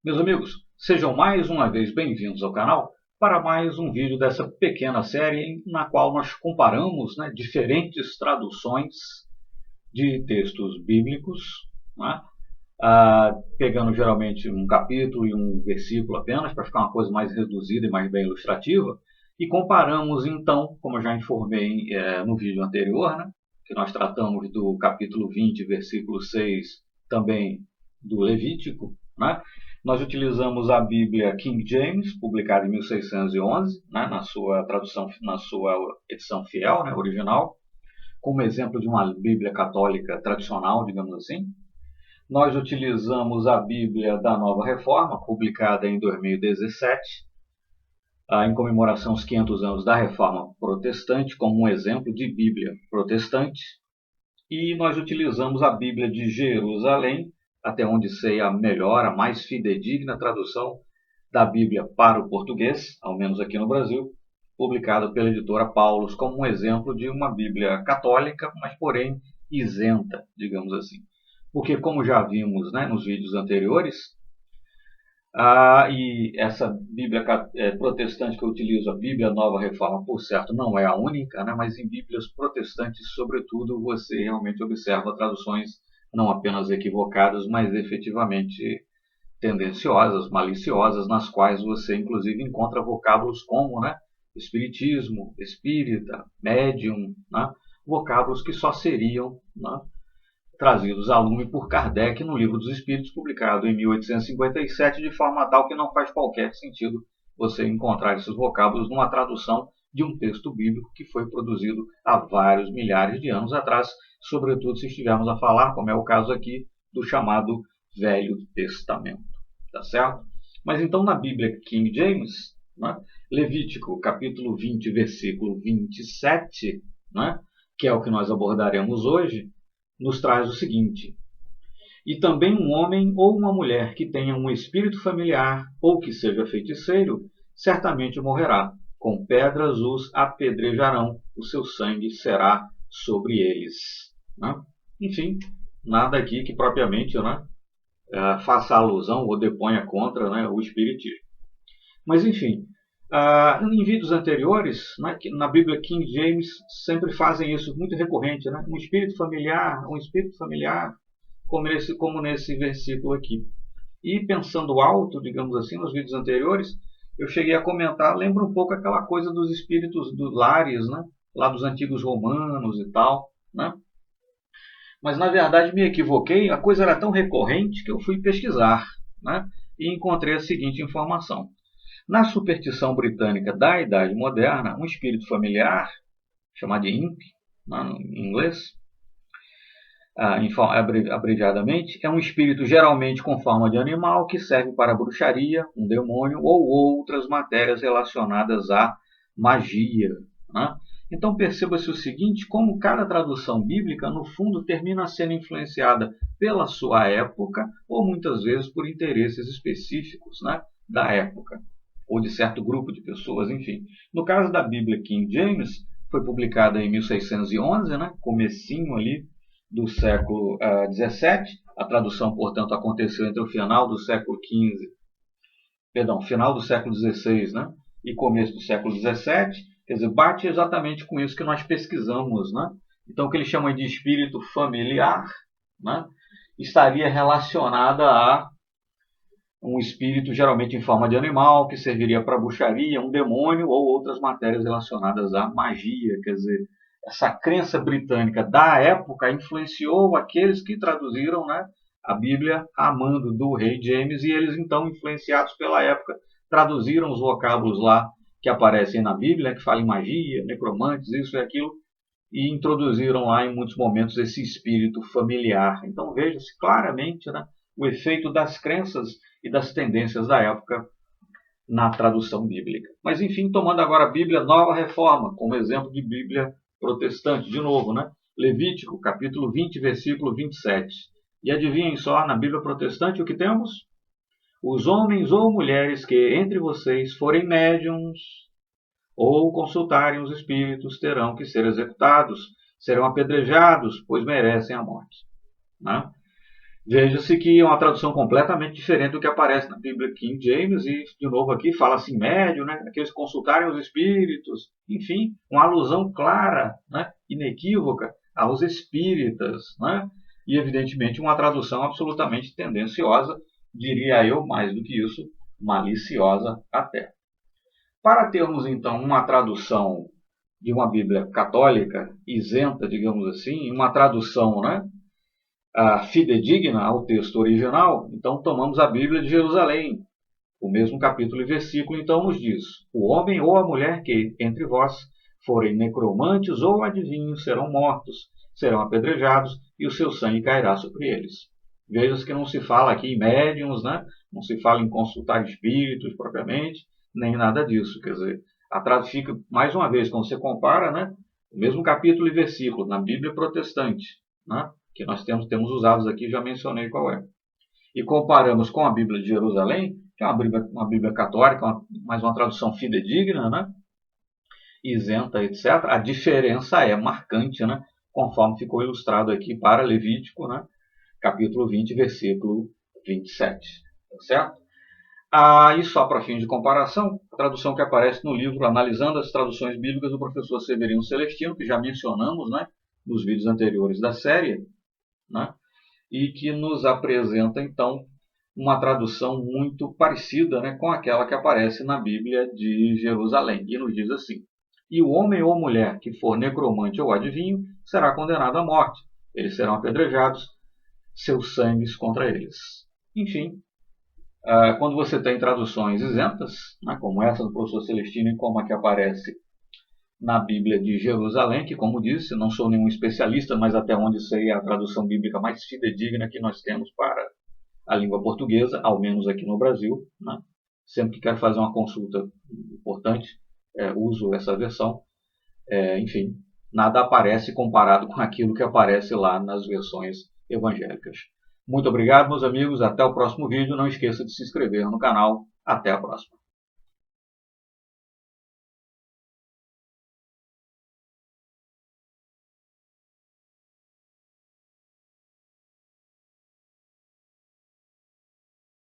Meus amigos, sejam mais uma vez bem-vindos ao canal para mais um vídeo dessa pequena série na qual nós comparamos diferentes traduções de textos bíblicos, né, pegando geralmente um capítulo e um versículo apenas para ficar uma coisa mais reduzida e mais bem ilustrativa, e comparamos então, como eu já informei no vídeo anterior, que nós tratamos do capítulo 20, versículo 6, também do Levítico, nós utilizamos a Bíblia King James, publicada em 1611, na sua tradução, na sua edição fiel, original, como exemplo de uma Bíblia católica tradicional, digamos assim. Nós utilizamos a Bíblia da Nova Reforma, publicada em 2017, em comemoração aos 500 anos da Reforma Protestante, como um exemplo de Bíblia protestante. E nós utilizamos a Bíblia de Jerusalém, até onde sei a melhor, a mais fidedigna tradução da Bíblia para o português, ao menos aqui no Brasil, publicada pela editora Paulus, como um exemplo de uma Bíblia católica, mas porém isenta, digamos assim. Porque, como já vimos nos vídeos anteriores, e essa Bíblia protestante que eu utilizo, a Bíblia Nova Reforma, por certo, não é a única, mas em Bíblias protestantes, sobretudo, você realmente observa traduções não apenas equivocadas, mas efetivamente tendenciosas, maliciosas, nas quais você inclusive encontra vocábulos como espiritismo, espírita, médium, vocábulos que só seriam trazidos a lume por Kardec no Livro dos Espíritos, publicado em 1857, de forma tal que não faz qualquer sentido você encontrar esses vocábulos numa tradução de um texto bíblico que foi produzido há vários milhares de anos atrás, sobretudo se estivermos a falar, como é o caso aqui, do chamado Velho Testamento. Tá certo? Mas então na Bíblia King James, Levítico capítulo 20, versículo 27, que é o que nós abordaremos hoje, nos traz o seguinte: e também um homem ou uma mulher que tenha um espírito familiar ou que seja feiticeiro, certamente morrerá. Com pedras os apedrejarão, o seu sangue será sobre eles. Enfim, nada aqui que propriamente faça alusão ou deponha contra o espiritismo. Mas enfim, em vídeos anteriores, na Bíblia King James sempre fazem isso muito recorrente, um espírito familiar, como nesse versículo aqui. E pensando alto, digamos assim, nos vídeos anteriores, eu cheguei a comentar, lembra um pouco aquela coisa dos espíritos dos lares, lá dos antigos romanos e tal, Mas na verdade me equivoquei, a coisa era tão recorrente que eu fui pesquisar, e encontrei a seguinte informação. Na superstição britânica da Idade Moderna, um espírito familiar, chamado de imp, em inglês, abreviadamente, é um espírito geralmente com forma de animal que serve para bruxaria, um demônio ou outras matérias relacionadas à magia. Então perceba-se o seguinte, como cada tradução bíblica, no fundo, termina sendo influenciada pela sua época ou muitas vezes por interesses específicos da época, ou de certo grupo de pessoas, enfim. No caso da Bíblia King James, foi publicada em 1611, comecinho ali do século XVII. A tradução, portanto, aconteceu entre o final do século final do século XVI, e começo do século XVII. Quer dizer, bate exatamente com isso que nós pesquisamos, Então, o que eles chamam de espírito familiar, estaria relacionada a um espírito geralmente em forma de animal, que serviria para bruxaria, um demônio ou outras matérias relacionadas à magia. Quer dizer, essa crença britânica da época influenciou aqueles que traduziram a Bíblia a mando do rei James, e eles então, influenciados pela época, traduziram os vocábulos lá que aparecem na Bíblia, que falam em magia, necromantes, isso e aquilo, e introduziram lá em muitos momentos esse espírito familiar. Então veja-se claramente o efeito das crenças e das tendências da época na tradução bíblica. Mas enfim, tomando agora a Bíblia Nova Reforma como exemplo de Bíblia protestante, de novo, Levítico, capítulo 20, versículo 27. E adivinhem só, na Bíblia protestante o que temos? Os homens ou mulheres que entre vocês forem médiuns ou consultarem os espíritos terão que ser executados, serão apedrejados, pois merecem a morte. Veja-se que é uma tradução completamente diferente do que aparece na Bíblia King James, e de novo aqui fala assim médio, né? Aqueles que consultarem os espíritos, enfim, uma alusão clara, né? Inequívoca aos espíritas, né? E evidentemente uma tradução absolutamente tendenciosa, diria eu, mais do que isso, maliciosa até. Para termos então uma tradução de uma Bíblia católica isenta, digamos assim, uma tradução, né? Fidedigna ao texto original, então tomamos a Bíblia de Jerusalém. O mesmo capítulo e versículo então nos diz: o homem ou a mulher que entre vós forem necromantes ou adivinhos serão mortos, serão apedrejados e o seu sangue cairá sobre eles. Veja que não se fala aqui em médiums, né? Não se fala em consultar espíritos propriamente, nem nada disso. Quer dizer, fica, mais uma vez, quando você compara, né? O mesmo capítulo e versículo na Bíblia protestante, né? Que nós temos usados aqui, já mencionei qual é. E comparamos com a Bíblia de Jerusalém, que é uma Bíblia católica, mais uma tradução fidedigna, né? Isenta, etc. A diferença é marcante, né? Conforme ficou ilustrado aqui para Levítico, né? Capítulo 20, versículo 27. Tá certo? E só para fim de comparação, a tradução que aparece no livro Analisando as Traduções Bíblicas do professor Severino Celestino, que já mencionamos, né? Nos vídeos anteriores da série, né? E que nos apresenta, então, uma tradução muito parecida, né, com aquela que aparece na Bíblia de Jerusalém. E nos diz assim: e o homem ou mulher que for necromante ou adivinho será condenado à morte. Eles serão apedrejados, seus sangues contra eles. Enfim, quando você tem traduções isentas, né, como essa do professor Celestino e como a que aparece na Bíblia de Jerusalém, que, como disse, não sou nenhum especialista, mas até onde sei é a tradução bíblica mais fidedigna que nós temos para a língua portuguesa, ao menos aqui no Brasil, né? Sempre que quero fazer uma consulta importante, uso essa versão. Enfim, nada aparece comparado com aquilo que aparece lá nas versões evangélicas. Muito obrigado, meus amigos. Até o próximo vídeo. Não esqueça de se inscrever no canal. Até a próxima.